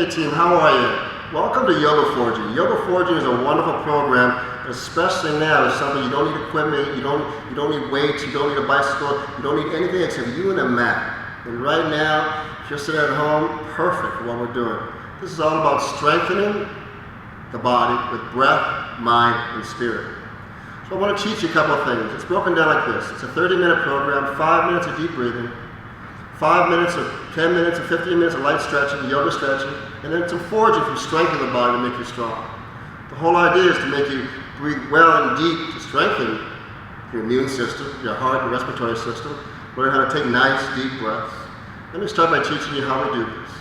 Hey team, how are you? Welcome to Yoga Forging. Yoga Forging is a wonderful program, especially now. It's something you don't need equipment, you don't need weights, you don't need a bicycle, you don't need anything except you and a mat. And right now, if you're sitting at home, perfect for what we're doing. This is all about strengthening the body with breath, mind, and spirit. So I want to teach you a couple of things. It's broken down like this. It's a 30-minute program, 5 minutes of deep breathing, 5 minutes or 10 minutes or 15 minutes of light stretching, yoga stretching, and then some forging from strengthening the body to make you strong. The whole idea is to make you breathe well and deep to strengthen your immune system, your heart and respiratory system. Learn how to take nice, deep breaths. Let me start by teaching you how we do this.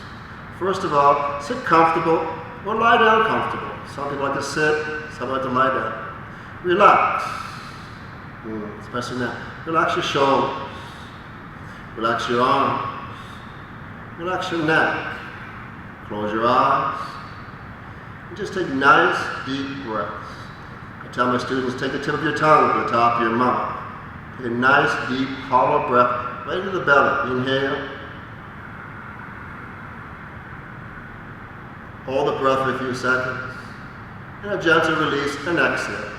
First of all, sit comfortable or lie down comfortable. Some people like to sit, some like to lie down. Relax, especially now. Relax your shoulders. Relax your arms, relax your neck, close your eyes, and just take nice, deep breaths. I tell my students, take the tip of your tongue to the top of your mouth. Take a nice, deep, hollow breath right into the belly. Inhale. Hold the breath for a few seconds, and a gentle release and exhale.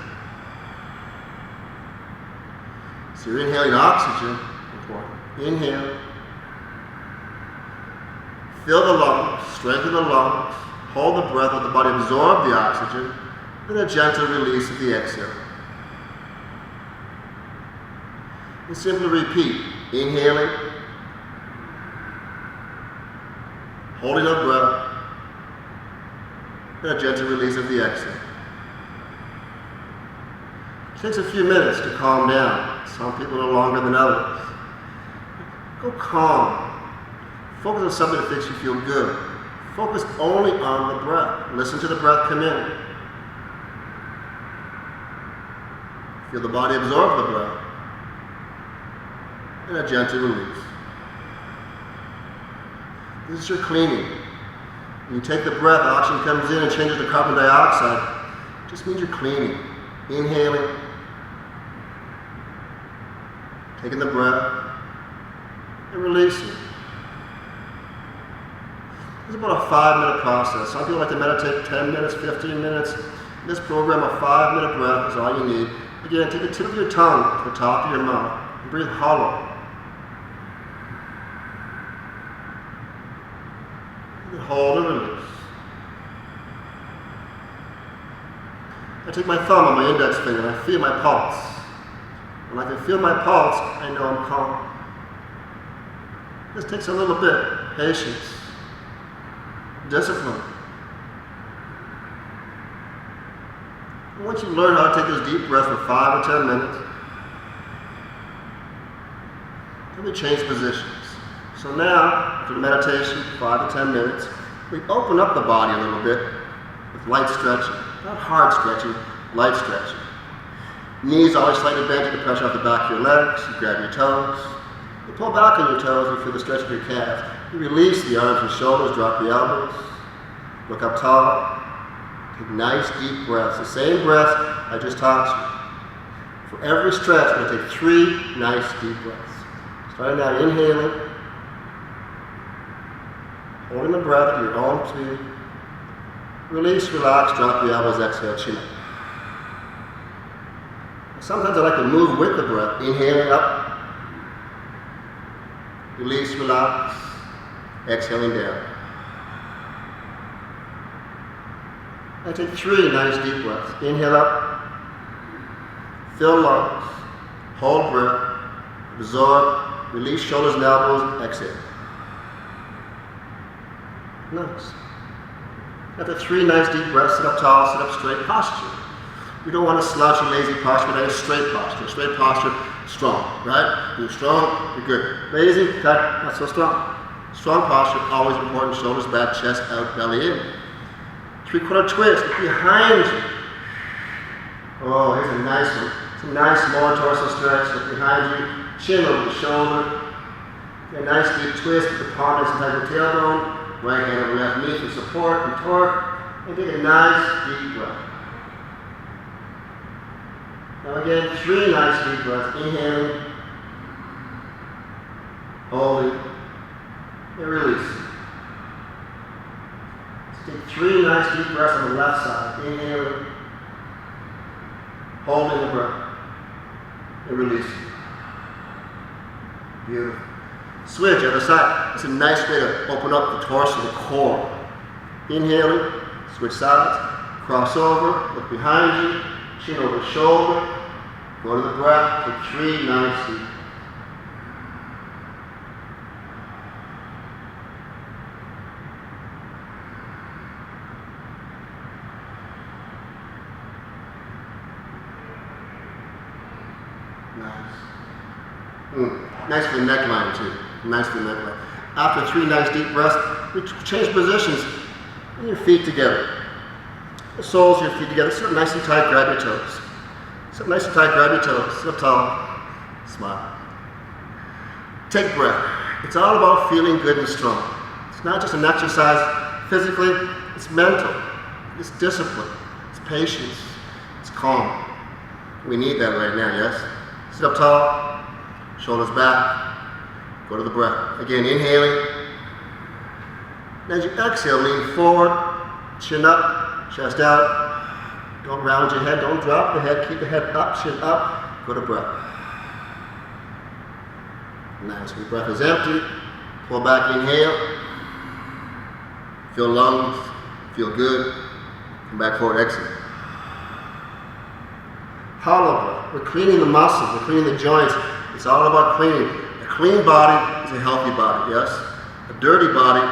So you're inhaling oxygen, important. Inhale, fill the lungs, strengthen the lungs, hold the breath, let the body absorb the oxygen, and a gentle release of the exhale. And simply repeat, inhaling, holding the breath, and a gentle release of the exhale. It takes a few minutes to calm down. Some people are longer than others. Go calm. Focus on something that makes you feel good. Focus only on the breath. Listen to the breath come in. Feel the body absorb the breath. And a gentle release. This is your cleaning. When you take the breath, oxygen comes in and changes to carbon dioxide. It just means you're cleaning. Inhaling. Taking the breath. And releasing. This is about a 5-minute process. Some people like to meditate 10 minutes, 15 minutes. In this program, a 5-minute breath is all you need. Again, take the tip of your tongue to the top of your mouth and breathe hollow. And then hold and release. I take my thumb on my index finger and I feel my pulse. When I can feel my pulse, I know I'm calm. This takes a little bit, patience, discipline. And once you learn how to take this deep breath for 5 or 10 minutes, then we change positions. So now, after the meditation, 5 to 10 minutes, we open up the body a little bit with light stretching. Not hard stretching, light stretching. Knees always slightly bent to pressure off the back of your legs. You grab your toes. You pull back on your toes, you feel the stretch of your calves. You release the arms and shoulders, drop the elbows. Look up tall. Take nice deep breaths. The same breath I just taught you. For every stretch, we're going to take 3 nice deep breaths. Starting out inhaling. Holding the breath at your own speed. Release, relax, drop the elbows, exhale, chin up. Sometimes I like to move with the breath. Inhaling up. Release, relax, exhaling down. I take 3 nice deep breaths. Inhale up, fill lungs, hold breath, absorb, release shoulders and elbows, exhale. Nice. After 3 nice deep breaths, sit up tall, sit up straight, posture. We don't want a slouchy, lazy posture, but a straight posture. Straight posture, strong, right? You're strong, you're good. Lazy, tight, not so strong. Strong posture, always important. Shoulders back, chest out, belly in. 3/4 twist, behind you. Oh, here's a nice one. It's a nice lower torso stretch. Look behind you, chin over the shoulder. A nice deep twist with the palm inside the tailbone. Right hand over left knee for support and torque. And take a nice deep breath. Now again, 3 nice deep breaths. Inhaling, holding, and releasing. 3 nice deep breaths on the left side. Inhaling, holding the breath, and releasing. Beautiful. Switch, other side. It's a nice way to open up the torso, the core. Inhaling, switch sides, cross over, look behind you, chin over shoulder, go to the breath, take 3 nice deep. Nice. Nice for the neckline too. Nice for the neckline. After 3 nice deep breaths, we change positions. Bring your feet together. The soles of your feet together. Sit up nice and tight, grab your toes. Sit up nice and tight, grab your toes. Sit up tall. Smile. Take a breath. It's all about feeling good and strong. It's not just an exercise physically, it's mental. It's discipline. It's patience. It's calm. We need that right now, yes? Sit up tall, shoulders back, go to the breath. Again, inhaling. As you exhale, lean forward, chin up, chest out. Don't round your head, don't drop the head, keep the head up, chin up, go to breath. Nice, when the breath is empty, pull back, inhale. Feel lungs, feel good. Come back forward, exhale. Hollow breath. We're cleaning the muscles, we're cleaning the joints. It's all about cleaning. A clean body is a healthy body, yes? A dirty body,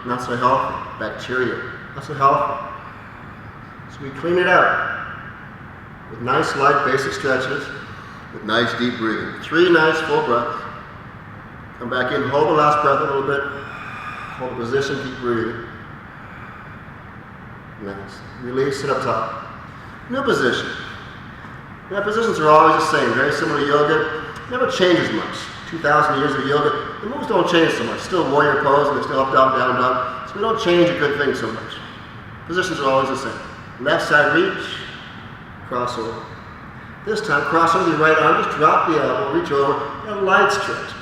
not so healthy. Bacteria, not so healthy. So we clean it out with nice, light, basic stretches, with nice, deep breathing. 3 nice, full breaths. Come back in, hold the last breath a little bit. Hold the position, keep breathing. Nice. Release, sit up top. New position. Now, positions are always the same, very similar to yoga. Never changes much. 2,000 years of yoga, the moves don't change so much. Still warrior pose, and it's still up, down, down, down. So we don't change a good thing so much. Positions are always the same. Left side reach, cross over. This time, cross over your right arm, just drop the elbow, reach over, and a light stretch.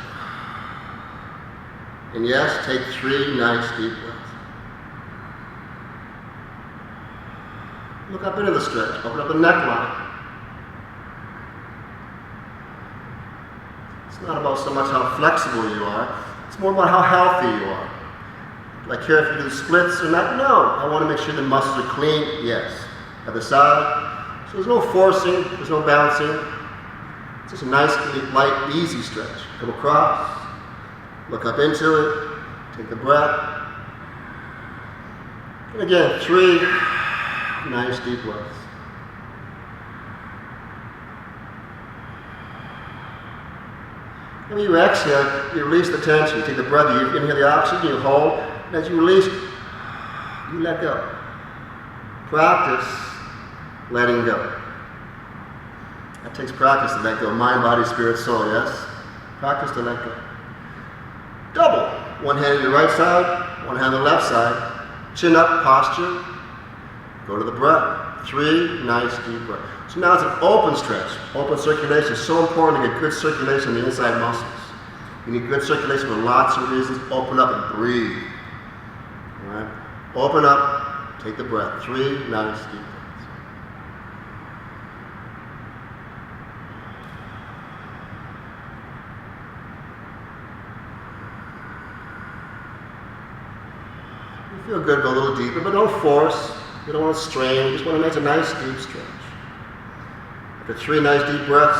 And yes, take 3 nice deep breaths. Look up into the stretch, open up the neckline. It's not about so much how flexible you are, it's more about how healthy you are. Do I care if you do splits or not? No. I want to make sure the muscles are clean, yes. Other side. So there's no forcing, there's no bouncing. It's just a nice, light, easy stretch. Come across, look up into it, take the breath. And again, 3 nice deep breaths. And when you exhale, you release the tension. You take the breath, you inhale the oxygen, you hold, and as you release, you let go. Practice letting go. That takes practice to let go. Mind, body, spirit, soul, yes? Practice to let go. Double. One hand on your right side, one hand on the left side. Chin up, posture. Go to the breath. 3 nice deep breaths. So now it's an open stretch. Open circulation is so important to get good circulation in the inside muscles. You need good circulation for lots of reasons. Open up and breathe. All right? Open up, take the breath. 3 nice deep breaths. You feel good, go a little deeper, but don't force. You don't want to strain, you just want to make a nice deep stretch. After 3 nice deep breaths,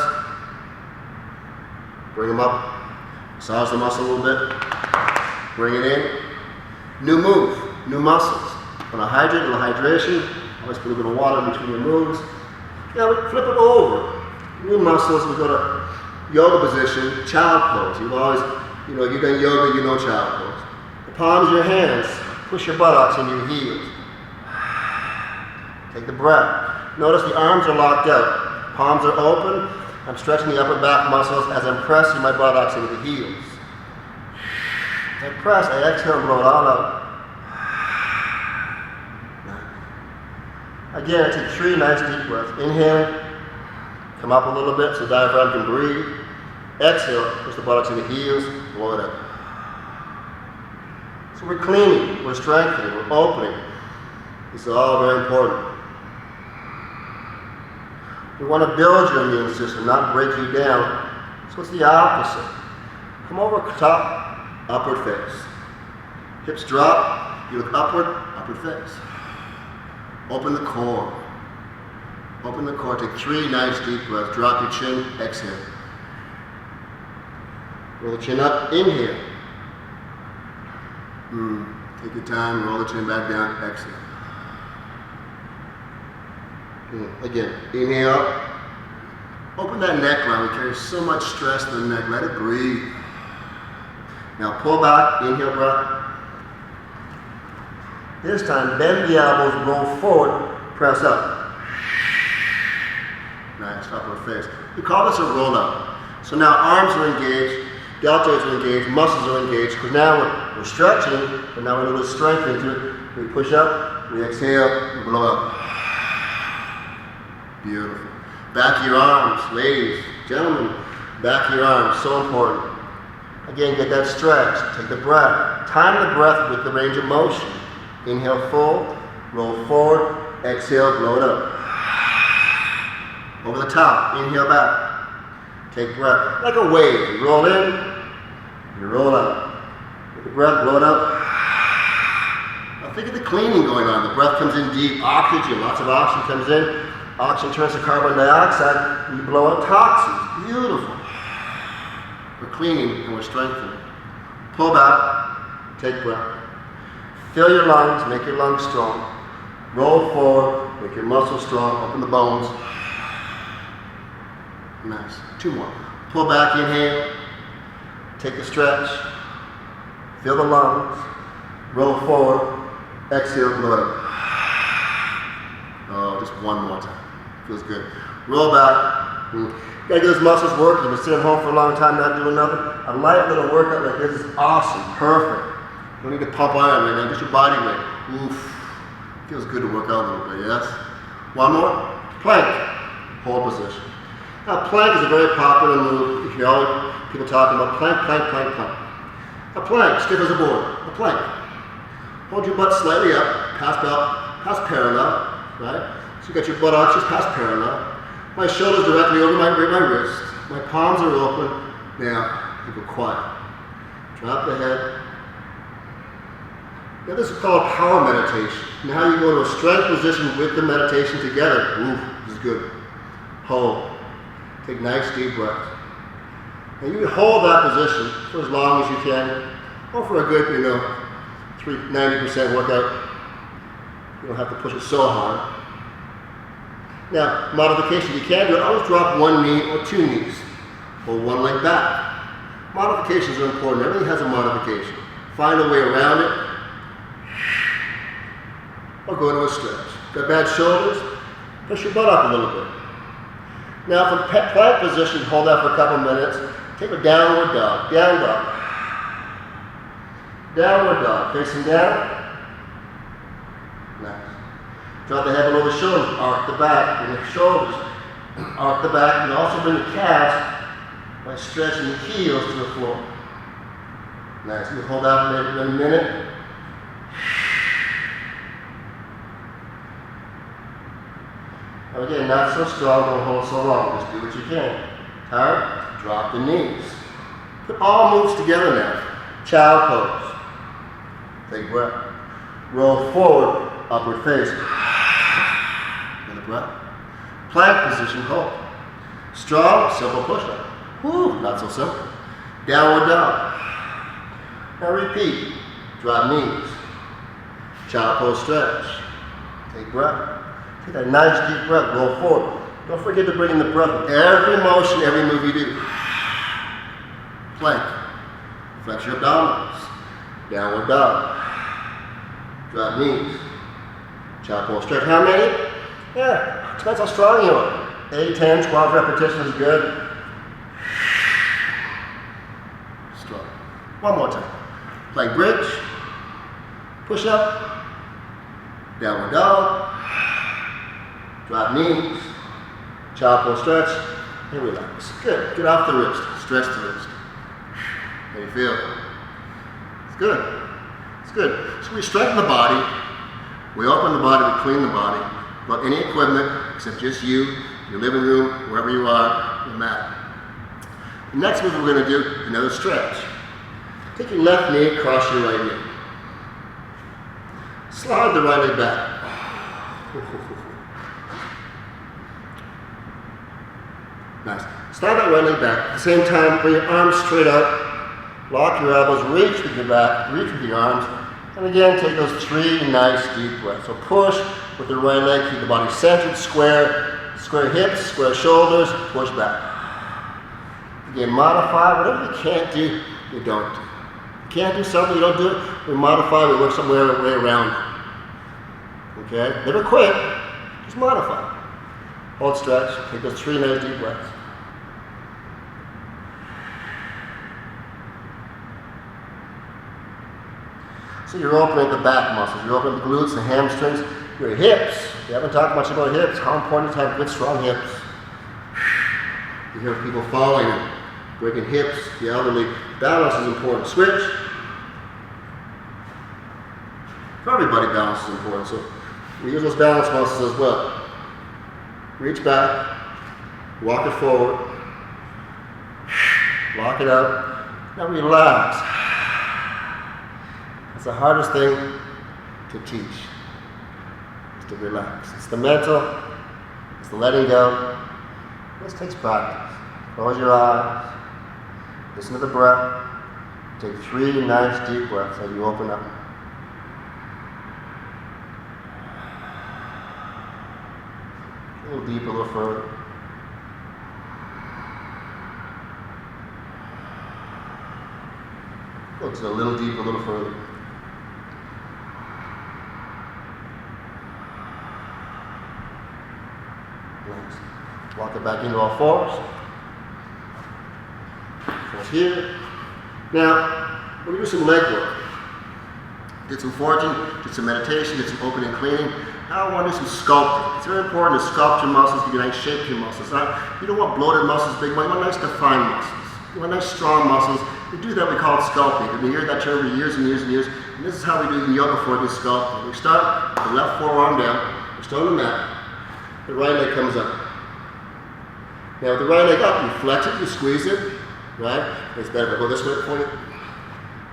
bring them up, massage the muscle a little bit, bring it in. New move, new muscles. Want to hydrate, a little hydration, always put a bit of water between your moves. Now we flip it over. New muscles, we go to yoga position, child pose. You've always, you've done yoga, you know child pose. The palms of your hands, push your buttocks into your heels. Take the breath. Notice the arms are locked out. Palms are open. I'm stretching the upper back muscles as I'm pressing my buttocks into the heels. As I press, I exhale and blow it all out. Again, I take 3 nice deep breaths. Inhaling. Come up a little bit so the diaphragm can breathe. Exhale, push the buttocks into the heels, blow it out. So we're cleaning, we're strengthening, we're opening. This is all very important. We want to build your immune system, not break you down. So it's the opposite. Come over top, upward face. Hips drop, you look upward, upward face. Open the core. Open the core. Take 3 nice deep breaths. Drop your chin, exhale. Roll the chin up, inhale. Take your time, roll the chin back down, exhale. Again, inhale up. Open that neckline. We carry so much stress in the neck. Let it breathe. Now pull back, inhale breath. This time, bend the elbows, roll forward, press up. Nice, upward face. We call this a roll up. So now arms are engaged, deltoids are engaged, muscles are engaged, because now we're stretching, but now we're a little strength into it. We push up, we exhale, we blow up. Beautiful. Back of your arms, ladies, gentlemen, back of your arms, so important. Again, get that stretch, take the breath. Time the breath with the range of motion. Inhale full, roll forward, exhale, blow it up. Over the top, inhale back. Take breath, like a wave. You roll in, you roll up. With the breath, blow it up. Now think of the cleaning going on. The breath comes in deep, oxygen, lots of oxygen comes in. Oxygen turns to carbon dioxide, and you blow out toxins. Beautiful. We're cleaning and we're strengthening. Pull back, take breath. Fill your lungs, make your lungs strong. Roll forward, make your muscles strong, open the bones. Nice. 2 more. Pull back, inhale. Take the stretch. Fill the lungs. Roll forward. Exhale, blow it up. Oh, just 1 more time. Feels good. Roll back. You gotta get those muscles working. You've been sitting home for a long time, not doing nothing. A light little workout like this is awesome. Perfect. You don't need to pump iron right now, just your body weight. Oof. Feels good to work out a little bit, yes? 1 more. Plank. Hold position. Now, plank is a very popular move. You hear all people talking about plank, plank, plank, plank. A plank, stiff as a board. A plank. Hold your butt slightly up, past parallel, right? So you got your buttocks just past parallel. My shoulders directly over my wrist. My palms are open. Now, keep it quiet. Drop the head. Now, this is called power meditation. Now you go to a strength position with the meditation together. Ooh, this is good. Hold. Take nice deep breaths. And you can hold that position for as long as you can, or for a good, 90% workout. You don't have to push it so hard. Now, modification, you can do it. Always drop 1 knee or 2 knees. Hold 1 leg back. Modifications are important. Everything has a modification. Find a way around it. Or go into a stretch. Got bad shoulders? Push your butt up a little bit. Now from plank position, hold that for a couple minutes. Take a downward dog, down dog. Downward dog, facing down. Nice. Drop the head below the shoulders, arc the back, bring the shoulders, arc the back, and also bring the calves by stretching the heels to the floor. Nice, you hold that for maybe a minute. Again, not so strong, don't hold so long. Just do what you can. Tired? Drop the knees. Put all moves together now. Child pose. Take a breath. Roll forward, upward face. Another breath. Plank position, hold. Strong, simple push-up. Woo, not so simple. Downward dog. Now repeat. Drop knees. Child pose stretch. Take breath. Take that nice deep breath, roll forward. Don't forget to bring in the breath with every motion, every move you do. Plank. Flex your abdominals. Downward dog. Drop knees. Child pose stretch. How many? Yeah, depends how strong you are. 8, 10, 12 repetitions is good. Strong. 1 more time. Plank bridge. Push up. Downward dog. Drop knees, child pose stretch, and relax. Good. Get off the wrist. Stretch the wrist. How you feel? It's good. It's good. So we strengthen the body, We open the body, we clean the body. Without any equipment, except just you, your living room, wherever you are, your mat. The next move we're going to do, another stretch. Take your left knee across your right knee. Slide the right leg back. Nice. Slide that right leg back. At the same time, bring your arms straight up. Lock your elbows, reach with your back, reach with your arms. And again, take those 3 nice deep breaths. So push with the right leg, keep the body centered, square hips, square shoulders, push back. Again, modify. Whatever you can't do, you don't do. You can't do something, you don't do it, we modify, we work some way around it. Okay? Never quit, just modify. Hold stretch, take those 3 nice deep breaths. So you're opening the back muscles, you're opening the glutes, the hamstrings, your hips. We haven't talked much about hips. How important it is to have good, strong hips. You hear people falling, breaking hips, the elderly. Balance is important. Switch. For everybody, balance is important. So we use those balance muscles as well. Reach back, walk it forward, lock it up. Now relax. That's the hardest thing to teach, is to relax. It's the mental, it's the letting go. This takes practice. Close your eyes, listen to the breath. Take 3 nice deep breaths as you open up. A little deeper, a little further. Go to a little deeper, a little further. Nice. Walk it back into all fours. Fours here. Now, we're going to do some leg work. Did some forging, did some meditation, did some opening and cleaning. Now I want to do some sculpting. It's very important to sculpt your muscles, give you a nice shape to your muscles. You don't want bloated muscles, big muscles, you want nice defined muscles. You want nice strong muscles. We do that, we call it sculpting. We hear that term for years and years and years. And this is how we do the yoga forging sculpting. We start with the left forearm down, we're still on the mat. The right leg comes up. Now with the right leg up, you flex it, you squeeze it, right? It's better if I go this way for you.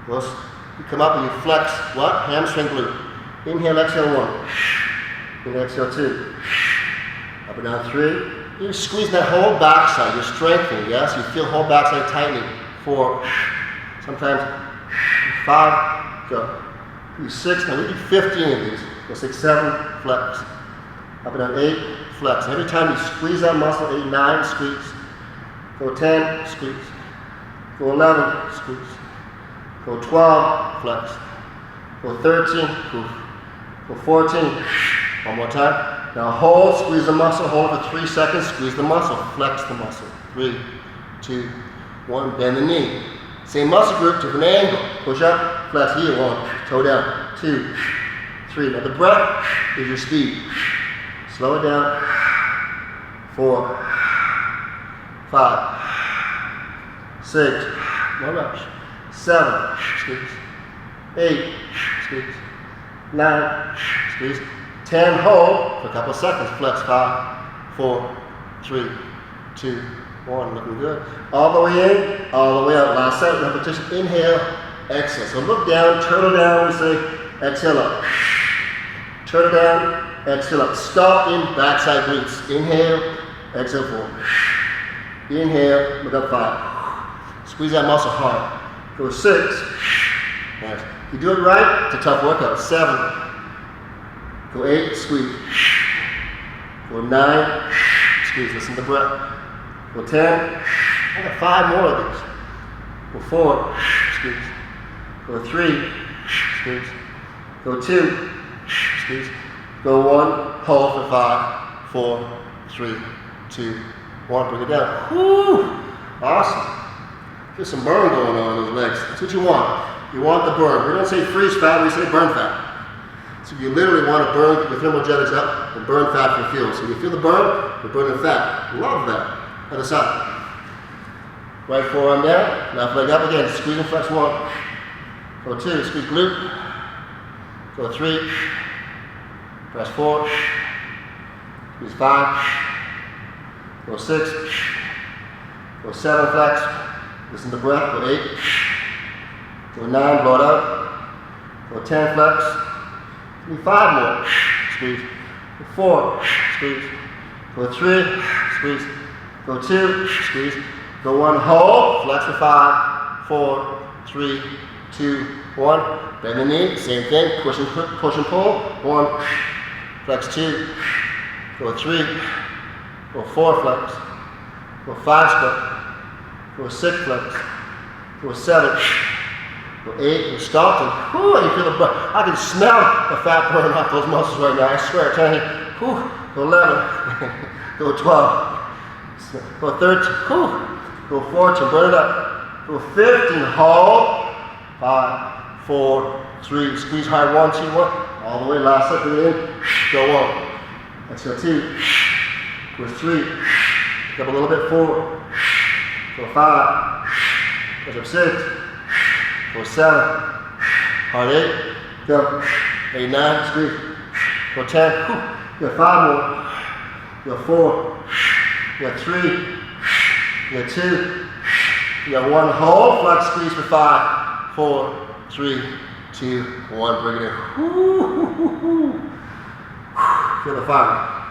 Close. You come up and you flex what? Hamstring glute. Inhale, exhale 1. Inhale, exhale 2. Up and down 3. You're squeezing that whole backside. You're strengthening, yes? You feel whole backside tightening. 4. Sometimes 5. Go. Do 6. Now we do 15 of these. Go 6, 7. Flex. Up and down 8. Flex. Every time you squeeze that muscle, 8, 9. Squeeze. Go 10. Squeeze. Go 11. Squeeze. Go 12, flex. Go 13, poof. Go 14, one more time. Now hold, squeeze the muscle, hold for 3 seconds, squeeze the muscle, flex the muscle. 3, 2, 1, bend the knee. Same muscle group, different angle. Push up, flex, heel, 1, toe down, 2, 3. Now the breath is your speed. Slow it down. 4, 5, 6, no rush. 7, squeeze. 8, squeeze. 9, squeeze. 10, hold for a couple of seconds. Flex. 5, 4, 3, 2, 1. Looking good. All the way in, all the way out. Last set, repetition. Inhale, exhale. So look down, turtle down. We say exhale up. Turtle down, exhale up. Sculpting backside glutes. Inhale, exhale 4. Inhale, look up 5. Squeeze that muscle hard. Go 6. Nice. You do it right, it's a tough workout. 7. Go 8, squeeze. Go 9, squeeze. Listen to the breath. Go 10. I got 5 more of these. Go 4, squeeze. Go 3, squeeze. Go 2, squeeze. Go 1, hold for 5, 4, 3, 2, 1. Bring it down. Woo! Awesome. There's some burn going on in those legs. That's what you want. You want the burn. We don't say freeze fat, we say burn fat. So you literally want to burn the thermogenics up and burn fat for fuel. So you feel the burn, you're burning fat. Love that. Other side. Right forearm down, left leg up again. Squeeze and flex 1. Go 2, squeeze glute. Go 3. Press 4. Squeeze 5. Go 6. Go 7, flex. Listen to the breath. Go 8. Go 9, blow it out. Go 10, flex. Give me 5 more. Squeeze. Go 4. Squeeze. Go 3. Squeeze. Go 2. Squeeze. Go 1. Hold. Flex for 5, 4, 3, 2, 1. Bend the knee. Same thing. Push and pull. 1. Flex 2. Go 3. Go 4, flex. Go 5, squat. Go 6, flex. Go 7. Go 8. Go sculpting. Whoo, you feel the breath. I can smell the fat burning off those muscles right now. I swear. I'm telling you. Whoo. Go 11. Go 12. Go 13. Whoo. Go 14. Burn it up. Go 15. Hold. 5, 4, 3. Squeeze hard. 1, 2, 1. All the way. Last set. Bring it in. Go 1. Exhale 2. Go 3. Pick up a little bit. 4. Go 5. Push up 6. Go 7. Hard 8. Go 8, 9. Squeeze. Go 10. You got 5 more. You got 4. You got 3. You got 2. You got 1. Hold. Flex. Squeeze for 5, 4, 3, 2, 1. Bring it in. Feel the fire.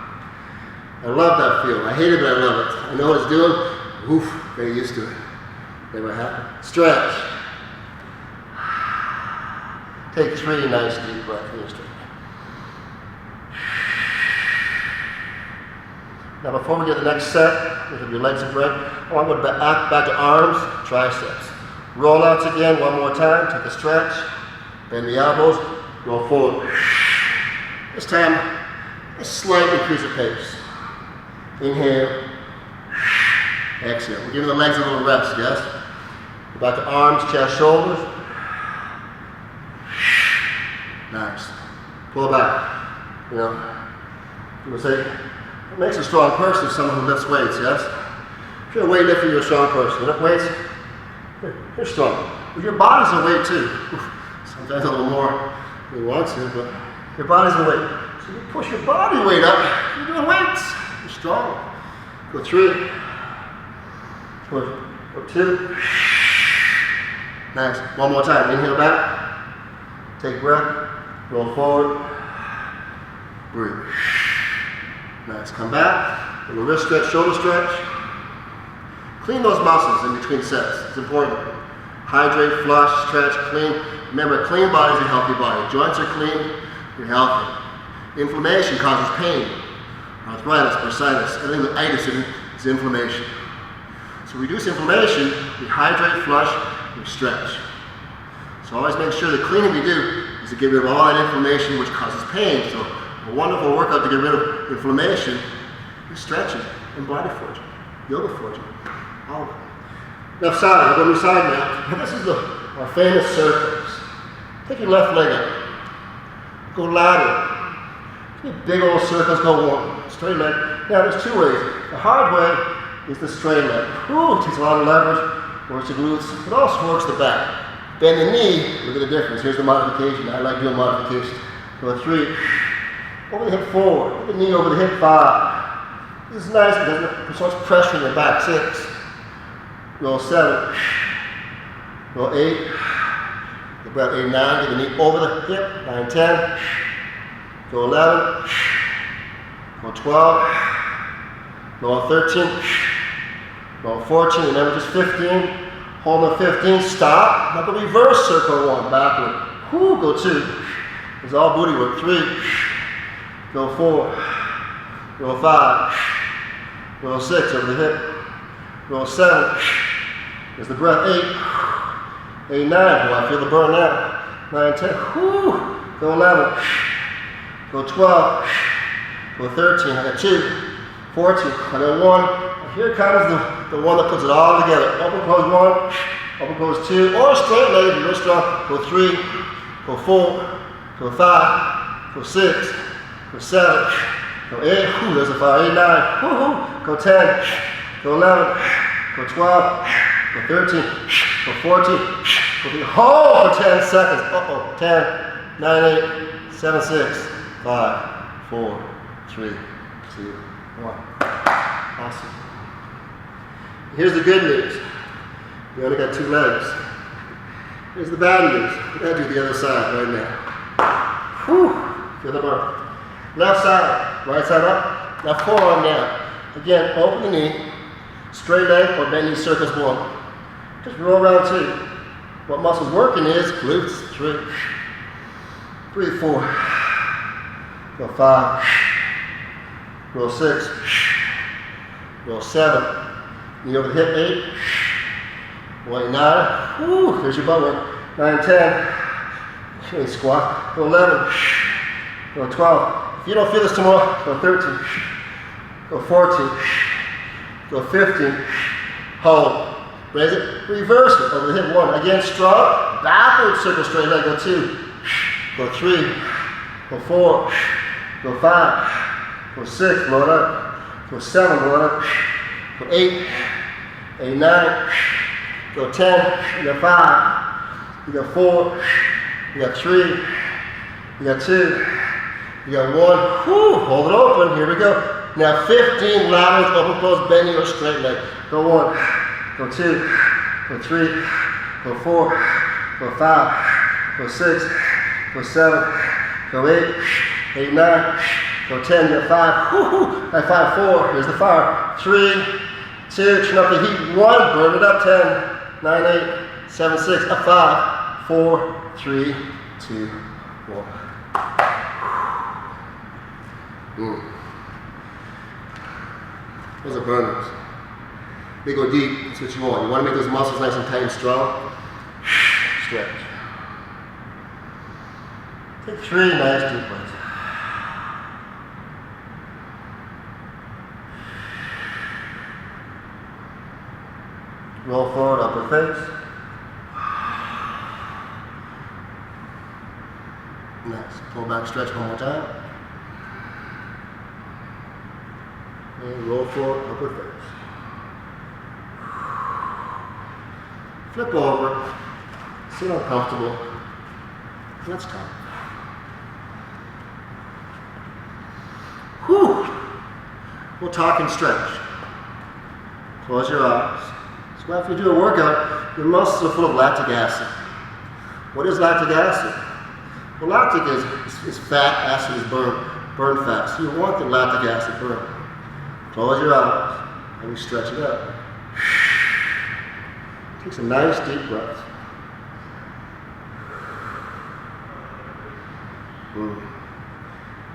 I love that feel. I hate it, but I love it. I know what it's doing. Oof, very used to it. Never happened. Stretch. Take 3 nice deep breaths. Now before we get the next set, with your legs are break, I want to go back to arms, triceps. Roll out again one more time. Take a stretch. Bend the elbows. Roll forward. This time, a slight increase of pace. Inhale. Exhale. We're giving the legs a little rest, yes? Go back to arms, chest, shoulders. Nice. Pull it back. You know, people say, it makes a strong person someone who lifts weights, yes? If you're a weightlifter, you're a strong person. You lift weights, you're strong. But your body's a weight too. Sometimes a little more than you want to, but your body's a weight. So you push your body weight up, you're doing weights. You're strong. Go 3. Go 2. Nice. One more time. Inhale back. Take breath. Roll forward. Breathe. Nice. Come back. Little wrist stretch, shoulder stretch. Clean those muscles in between sets. It's important. Hydrate, flush, stretch, clean. Remember, a clean body is a healthy body. Joints are clean, you're healthy. Inflammation causes pain. Arthritis, bursitis, everything with itis is inflammation. So reduce inflammation, we hydrate, flush, we stretch. So always make sure the cleaning we do is to get rid of all that inflammation which causes pain. So a wonderful workout to get rid of inflammation is stretching and body forging, yoga forging, all of it. Left side, I'll go to the side now. This is our famous circles. Take your left leg up. Go lateral. Big old circles, go 1. Straight leg. Now there's 2 ways. The hard way is the straight leg. Ooh, it takes a lot of leverage, works the glutes, but also works the back. Bend the knee, look at the difference. Here's the modification. I like doing modifications. Go 3. Over the hip 4. Put the knee over the hip 5. This is nice because it doesn't put so much pressure in the back. 6. Roll 7. Roll 8. The breath 8, 9. Get the knee over the hip. 9, 10. Go 11. Go 12. Roll 13. Roll 14. Remember just 15. Hold the 15. Stop. Now the reverse circle 1. Backward. Whoo, go 2. It's all booty work. 3. Go 4. Roll 5. Roll 6 over the hip. Roll 7. There's the breath. 8. 8, 9. Oh, I feel the burn now. 9, 10. Whoo. Go 11. Go 12. Go 13. I got 2. 14. I got 1. Here comes the one that puts it all together. Open close 1. Open close 2. Or straight leg. You're real strong. Go 3. Go 4. Go 5. Go 6. Go 7. Go 8. Ooh, there's a 5. 8, 9. Woo-hoo. Go 10. Go 11. Go 12. Go 13. Go 14. Go hold for 10 seconds. 10. 9, 8. 7, 6. 5. 4, 3, 2, 1. Awesome. Here's the good news. We only got 2 legs. Here's the bad news. We're going to do the other side right now. Whew. Feel the burn. Left side, right side up. Now forearm down. Again, open the knee, straight leg or bend knee circles 1. Just roll around 2. What muscle's working is glutes. 3. Breathe 4. Go 5. Roll 6. Roll 7. Knee over the hip 8. Boy 9. Woo, there's your butt work. 9, 10. Okay, squat. Go 11. Go 12. If you don't feel this tomorrow, go 13. Go 14. Go 15. Hold. Raise it. Reverse it over the hip 1. Again, strong. Backward circle straight leg. Go 2. Go 3. Go 4. Go 5. Go 6. Blow it up. Go 7. Blow it up. Go 8. 8, 9. Go 10. You got 5. You got 4. You got 3. You got 2. You got 1. Whew. Hold it open. Here we go. Now 15 laterals, open, close, bending or straight leg. Go 1. Go 2. Go 3. Go 4. Go 5. Go 6. Go 7. Go 8. 8, 9. Go 10. You got 5. Woo-hoo. High 5, 4. Here's the fire. 3, 2. Turn up the heat. 1. Burn it up. 10. 9, 8. 7, 6. Up 5. 4, 3, 2, 1. Those are burners. They go deep. That's what you want. You want to make those muscles nice and tight and strong. Stretch. Take 3 nice deep breaths. Roll forward, upward face. Nice. Pull back, stretch one more time. And roll forward, upward face. Flip over. Sit uncomfortable. Let's come. Whew. We'll talk and stretch. Close your eyes. So after you do a workout, your muscles are full of lactic acid. What is lactic acid? Well, lactic is fat, acid is burn fat. So you want the lactic acid burn. Close your eyes and we stretch it up. Take some nice deep breaths.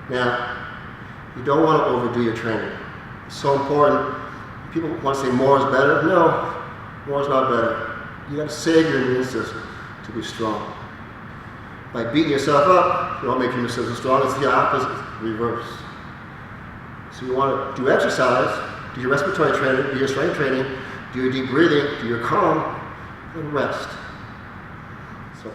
Now, you don't want to overdo your training. It's so important. People want to say more is better. No, more is not better. You got to save your immune system to be strong. By beating yourself up, you don't make your immune system strong. It's the opposite, reverse. So you want to do exercise, do your respiratory training, do your strength training, do your deep breathing, do your calm, and rest. So